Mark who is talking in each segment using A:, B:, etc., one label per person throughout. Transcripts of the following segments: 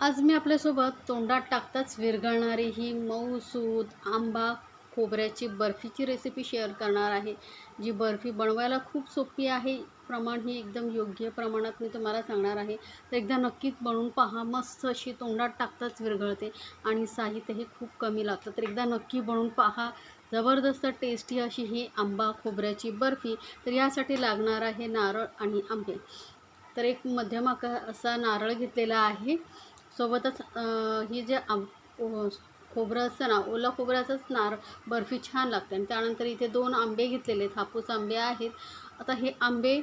A: आज मी आपल्यासोबत तोंडात टाकताच विरघळणारी ही मऊसूद आंबा खोबऱ्याची बर्फीची रेसिपी शेअर करणार आहे. जी बर्फी बनवायला खूप सोपी आहे. प्रमाण ही एकदम योग्य प्रमाणात मी तुम्हाला सांगणार आहे. तर एकदा नक्कीच बनवून पहा. मस्त अशी तोंडात टाकताच विरघळते आणि साहित्यही खूप कमी लागतं. तर एकदा नक्की बनवून पहा. जबरदस्त टेस्टी अशी ही आंबा खोबऱ्याची बर्फी. तर यासाठी लागणार आहे नारळ आणि आंबे. तर एक मध्यम आकार असा नारळ घेतलेला आहे. सोबतच ही जे खोबरं असतं ना, ओला खोबऱ्याचंच बर्फी छान लागते. आणि त्यानंतर इथे 2 आंबे घेतलेले आहेत, हापूस आंबे आहेत. आता हे आंबे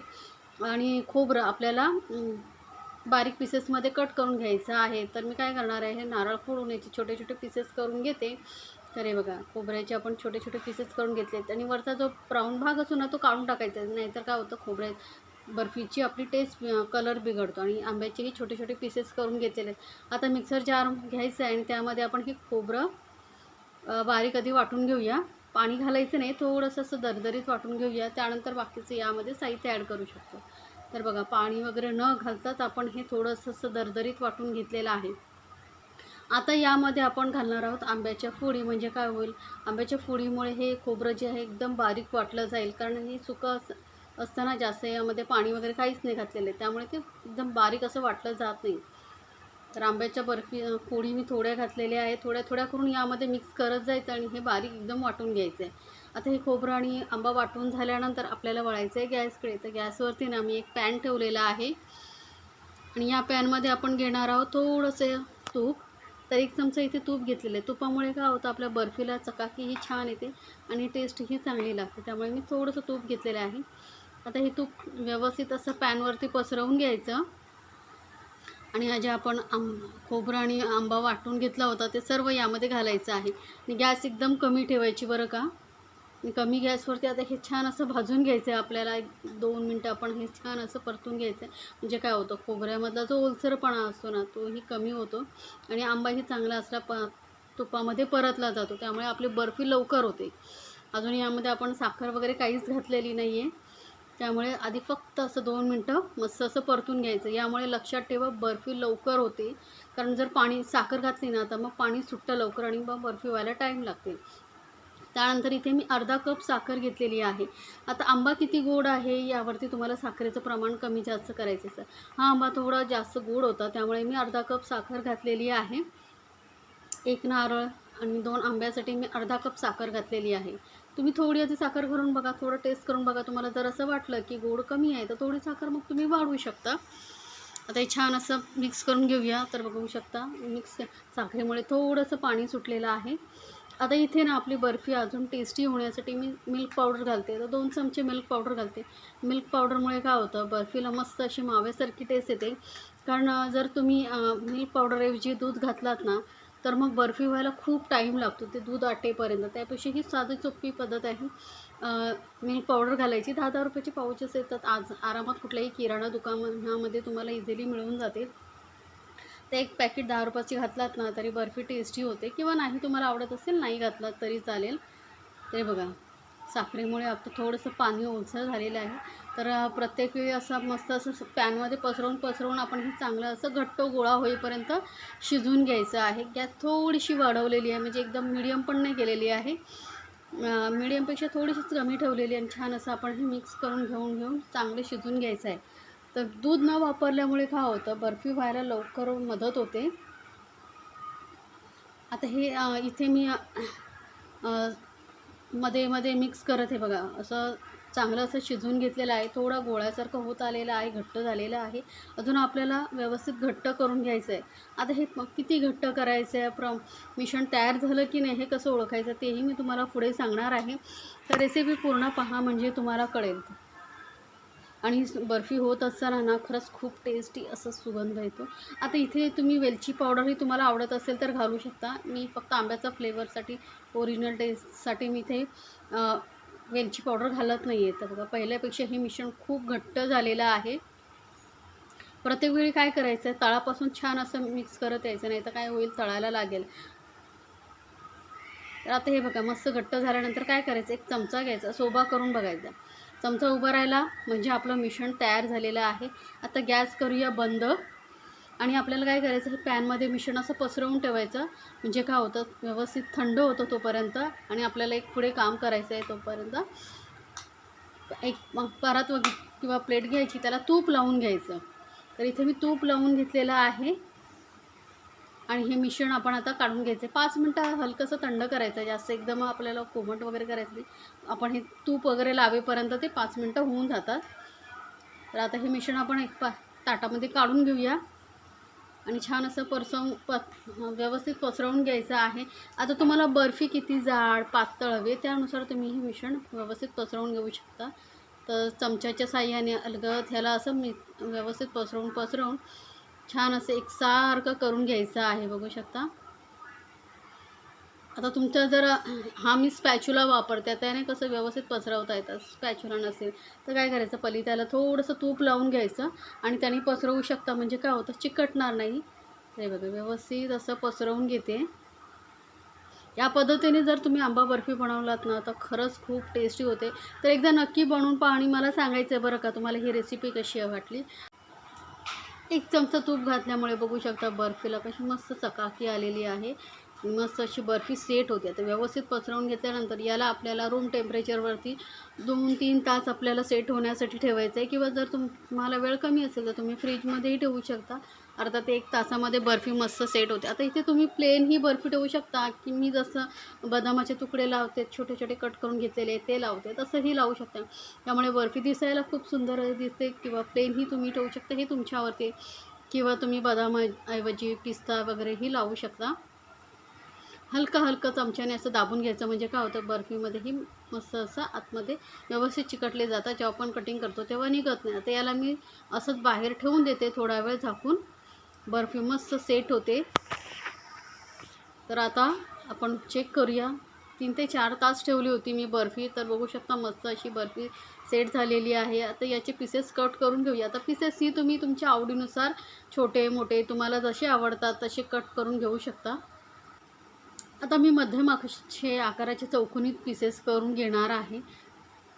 A: आणि खोबरं आपल्याला बारीक पीसेसमध्ये कट करून घ्यायचं आहे. तर मी काय करणार आहे, हे नारळ फोडून याचे छोटे छोटे पीसेस करून घेते. तर हे बघा, खोबऱ्याचे आपण छोटे छोटे पीसेस करून घेतलेत आणि वरचा जो ब्राऊन भाग असतो ना, तो काढून टाकायचा. नाहीतर काय होतं, बर्फीची आपली टेस्ट कलर बिघडतो. आणि आंब्याचेही छोटे छोटे पीसेस करून घेतलेले आहेत. आता मिक्सर जार घ्यायचं आहे आणि त्यामध्ये आपण हे खोबरं बारीक आधी वाटून घेऊया. पाणी घालायचं नाही, थोडंसं असं दरदरीत वाटून घेऊया. त्यानंतर बाकीचं यामध्ये साहित्य ॲड करू शकतो. तर बघा, पाणी वगैरे न घालताच आपण हे थोडंसं असं दरदरीत वाटून घेतलेलं आहे. आता यामध्ये आपण घालणार आहोत आंब्याच्या फोडी. म्हणजे काय होईल, आंब्याच्या फोडीमुळे हे खोबरं जे आहे एकदम बारीक वाटलं जाईल. कारण हे सुकं असताना जास्त यामध्ये पाणी वगैरे काहीच नाही घातलेलं आहे, त्यामुळे ते एकदम बारीक असं वाटलं जात नाही. तर आंब्याच्या फोडी मी थोड्या घातलेल्या आहे. थोड्या थोड्या करून यामध्ये मिक्स करत जायचं आणि हे बारीक एकदम वाटून घ्यायचं आहे. आता हे खोबरं आणि आंबा वाटून झाल्यानंतर आपल्याला वळायचं आहे गॅसकडे. तर गॅसवरती ना मी एक पॅन ठेवलेला आहे आणि या पॅनमध्ये आपण घेणार आहोत थोडंसं तूप. तर 1 चमचा इथे तूप घेतलेलं आहे. तुपामुळे काय होतं, आपल्या बर्फीला चकाकीही छान येते आणि टेस्टही चांगली लागते. त्यामुळे मी थोडंसं तूप घेतलेलं आहे. आता हे तूप व्यवस्थित असं पॅनवरती पसरवून घ्यायचं आणि हा जे आपण खोबरं आणि आंबा वाटून घेतला होता ते सर्व यामध्ये घालायचं आहे. आणि गॅस एकदम कमी ठेवायची बरं का. कमी गॅसवरती आता हे छान असं भाजून घ्यायचं आहे आपल्याला. 2 मिनटं आपण हे छान असं परतून घ्यायचं आहे. म्हणजे काय होतं, खोबऱ्यामधला जो ओलसरपणा असतो ना, तोही कमी होतो आणि आंबाही चांगला असला तुपामध्ये परतला जातो. त्यामुळे आपली बर्फी लवकर होते. अजून यामध्ये आपण साखर वगैरे काहीच घातलेली नाही आहे. त्यामुळे आधी फक्त असं 2 मिनटं मस्त असं परतून घ्यायचं. यामुळे लक्षात ठेवा, बर्फी लवकर होते. कारण जर साखर घातली ना, तर मग पाणी सुटतं लवकर आणि मग बर्फी व्हायला टाईम लागते. त्यानंतर इथे मी अर्धा कप साखर घेतलेली आहे. आता आंबा किती गोड आहे यावरती तुम्हाला साखरेचं प्रमाण कमी जास्त करायचं असतं. हा आंबा थोडा जास्त गोड होता, त्यामुळे मी अर्धा कप साखर घातलेली आहे. 1 नारळ आणि 2 आंब्यासाठी मी अर्धा कप साखर घातलेली आहे. तुम्ही थोडी आधी साखर घालून बघा, थोडं टेस्ट करून बघा. तुम्हाला जर असं वाटलं की गोड कमी आहे, तर थोडी साखर मग तुम्ही वाढवू शकता. आता हे छान असं मिक्स करून घेऊया. तर बघू शकता, साखरेमुळे थोडंसं पाणी सुटलेलं आहे. आता इथे ना आपली बर्फी अजून टेस्टी होण्यासाठी मी मिल्क पावडर घालते. तर 2 चमचे मिल्क पावडर घालते. मिल्क पावडरमुळे काय होतं, बर्फीला मस्त अशी माव्यासारखी टेस्ट येते. कारण जर तुम्ही मिल्क पावडरऐवजी दूध घातलात ना, तर मग बर्फी व्हायला खूप टाईम लागतो ते दूध आटेपर्यंत. त्यापेक्षा ही साधी सोपी पद्धत आहे. मिल्क पावडर घालायची. 10-10 रुपयाचे पाउचेस येतात. आज आरामात कुठल्याही किराणा दुकानामध्ये तुम्हाला इझिली मिळून जाते. ते एक पॅकेट 10 रुपयाची घातलात ना, तरी बर्फी टेस्टी होते. किंवा नाही तुम्हाला आवडत असेल, नाही घातलात तरी चालेल. ते बघा, साखरेमुळे आता थोडंसं पाणी ओलसर झालेलं आहे. तर प्रत्येक वेळी असं मस्त असं पॅनमध्ये पसरवून आपण हे चांगलं असं घट्ट गोळा होईपर्यंत शिजवून घ्यायचं आहे. गॅस थोडीशी वाढवलेली आहे, म्हणजे एकदम मीडियम पण नाही केलेली आहे. मीडियमपेक्षा थोडीशीच कमी ठेवलेली आहे. आणि छान असं आपण हे मिक्स करून घेऊन चांगले शिजवून घ्यायचं आहे. तर दूध न वापरल्यामुळे काय होतं, बर्फी व्हायला लवकर मदत होते. आता हे इथे मी मध्ये मिक्स करत आहे बघा, असं चांगलं असं शिजवून घेतलेलं आहे. थोडा गोळ्यासारखं होत आलेलं आहे, घट्ट झालेलं आहे. अजून आपल्याला व्यवस्थित घट्ट करून घ्यायचं आहे. आता हे किती घट्ट करायचं आहे, मिश्रण तयार झालं की नाही हे कसं ओळखायचं, तेही मी तुम्हाला पुढे सांगणार आहे. तर रेसिपी पूर्ण पहा, म्हणजे तुम्हाला कळेल. आणि बर्फी होत असताना ना, खरंच खूप टेस्टी असा सुगंध येतो. आता इथे तुम्ही वेलची पावडरही तुम्हाला आवडत असेल तर घालू शकता. मी फक्त आंब्याचा फ्लेवरसाठी, ओरिजिनल टेस्टसाठी मी इथे वेलची पावडर घालत नाही आहे. तर बघा, पहिल्यापेक्षा हे मिश्रण खूप घट्ट झालेलं आहे. प्रत्येक वेळी काय करायचं आहे, तळापासून छान असं मिक्स करत यायचं, नाही तर काय होईल, तळायला लागेल. तर आता हे बघा, मस्त घट्ट झाल्यानंतर काय करायचं, एक चमचा घ्यायचा, सोबा करून बघायचा. चमचा उभा राहिला म्हणजे आपलं मिश्रण तयार झालेलं आहे. आता गॅस करूया बंद आणि आपल्याला काय करायचं, हे पॅनमध्ये मिश्रण असं पसरवून ठेवायचं. म्हणजे काय होतं, व्यवस्थित थंड होतं तोपर्यंत. आणि आपल्याला एक पुढे काम करायचं आहे तोपर्यंत एक परात किंवा प्लेट घ्यायची, त्याला तूप लावून घ्यायचं. तर इथे मी तूप लावून घेतलेलं आहे. आणि हे मिश्रण आपण आता काढून घ्यायचं. 5 मिनटं हलकंसं थंड करायचं, जास्त एकदम आपल्याला कोमट वगैरे करायचं नाही. आपण हे तूप वगैरे लावेपर्यंत ते 5 मिनटं होऊन जातात. तर आता हे मिश्रण आपण एक ताटामध्ये काढून घेऊया आणि छान असं व्यवस्थित पसरवून घ्यायचं आहे. आता तुम्हाला बर्फी किती जाड पातळ हवी त्यानुसार तुम्ही हे मिश्रण व्यवस्थित पसरवून घेऊ शकता. तर चमच्याच्या साहाय्याने अलगद ह्याला असं व्यवस्थित पसरवून छान असं एकसारखं करून घ्यायचं आहे. बघू शकता. आता तुमचा जर हा मी स्पॅच्युला वापरते, त्याने कसं व्यवस्थित पसरवता येतं. स्पॅच्युला नसेल तर काय करायचं, त्याला थोडंसं तूप लावून घ्यायचं आणि त्याने पसरवू शकता. म्हणजे काय होतं, चिकटणार नाही. हे बघा, व्यवस्थित असं पसरवून घेते. या पद्धतीने जर तुम्ही आंबा बर्फी बनवलात ना, तर खरंच खूप टेस्टी होते. तर एकदा नक्की बनवून पहा आणि मला सांगायचं आहे बरं का, तुम्हाला ही रेसिपी कशी वाटली. 1 चमचा तूप घातल्यामुळे बघू शकता बर्फीला कशी मस्त चकाकी आलेली आहे. मस्त अशी बर्फी सेट होते. तर व्यवस्थित पसरवून घेतल्यानंतर याला आपल्याला रूम टेम्परेचरवरती 2-3 तास आपल्याला सेट होण्यासाठी ठेवायचं आहे. किंवा जर तुम्हाला वेळ कमी असेल तर तुम्ही फ्रीजमध्येही ठेवू शकता. अर्धा ते 1 तासामध्ये बर्फी मस्त सेट होते. आता इथे तुम्ही प्लेन ही बर्फी ठेवू शकता, की मी जसं बदामाचे तुकडे लावते, छोटे छोटे कट करून घेतलेले ते लावते, तसंही लावू शकता. त्यामुळे बर्फी दिसायला खूप सुंदर दिसते. किंवा प्लेनही तुम्ही ठेवू शकता, हे तुमच्यावरती. किंवा तुम्ही बदामाऐवजी पिस्ता वगैरेही लावू शकता. हलकं चमच्याने असं दाबून घ्यायचं. म्हणजे काय होतं, बर्फीमध्येही मस्त असं आतमध्ये व्यवस्थित चिकटले जातात. जेव्हा आपण कटिंग करतो तेव्हा निघत नाही. आता याला मी असंच बाहेर ठेवून देते थोडा वेळ झाकून. बर्फी मस्त सेट होते. तर आता आपण चेक करूया. 3 ते 4 तास ठेवली होती मी बर्फी. तर बघू शकता मस्त अशी बर्फी सेट झालेली आहे. आता याचे पीसेस कट करून घेऊया. आता पीसेस ही तुम्ही तुमच्या आवडीनुसार छोटे मोठे तुम्हाला जसे आवडतात तसे कट करून घेऊ शकता. आता मी मध्यम आकाराचे चौकोनी पीसेस करून घेणार आहे.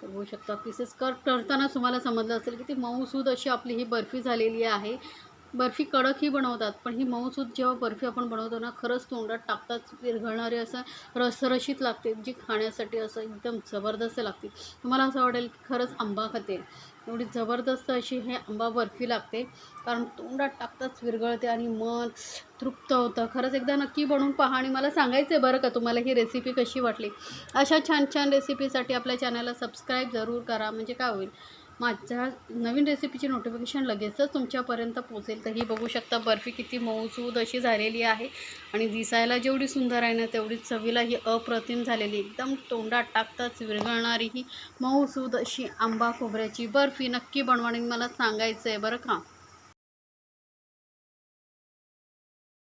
A: तर बघू शकता पीसेस करताना तुम्हाला समजलं असेल की ती मऊसूद अशी आपली ही बर्फी झालेली आहे. बर्फी कडकही बनवतात, पण ही मऊसूद जेव्हा बर्फी आपण बनवतो ना, खरंच तोंडात टाकताच विरघळणारे असं रसरशीत लागते, जी खाण्यासाठी असं एकदम जबरदस्त लागते. तुम्हाला असं वाटेल की खरंच आंबा खाते. एवढी जबरदस्त अशी हे आंबा बर्फी लागते, कारण तोंडात टाकताच विरघळते आणि मन तृप्त होतं. खरंच एकदा नक्की बनवून पहा आणि मला सांगायचं आहे बरं का, तुम्हाला ही रेसिपी कशी वाटली. अशा छान छान रेसिपीसाठी आपल्या चॅनलला सबस्क्राईब जरूर करा. म्हणजे काय होईल, माझ्या नवीन रेसिपीची नोटिफिकेशन लगेचच तुमच्यापर्यंत पोहोचेल. तर ही बघू शकता बर्फी किती मऊसूद अशी झालेली आहे आणि दिसायला जेवढी सुंदर आहे ना, तेवढीच चवीला ही अप्रतिम झालेली. एकदम तोंडात टाकताच विरघळणारी ही मऊसूद अशी आंबा खोबऱ्याची बर्फी नक्की बनवा आणि मला सांगायचं आहे बरं का.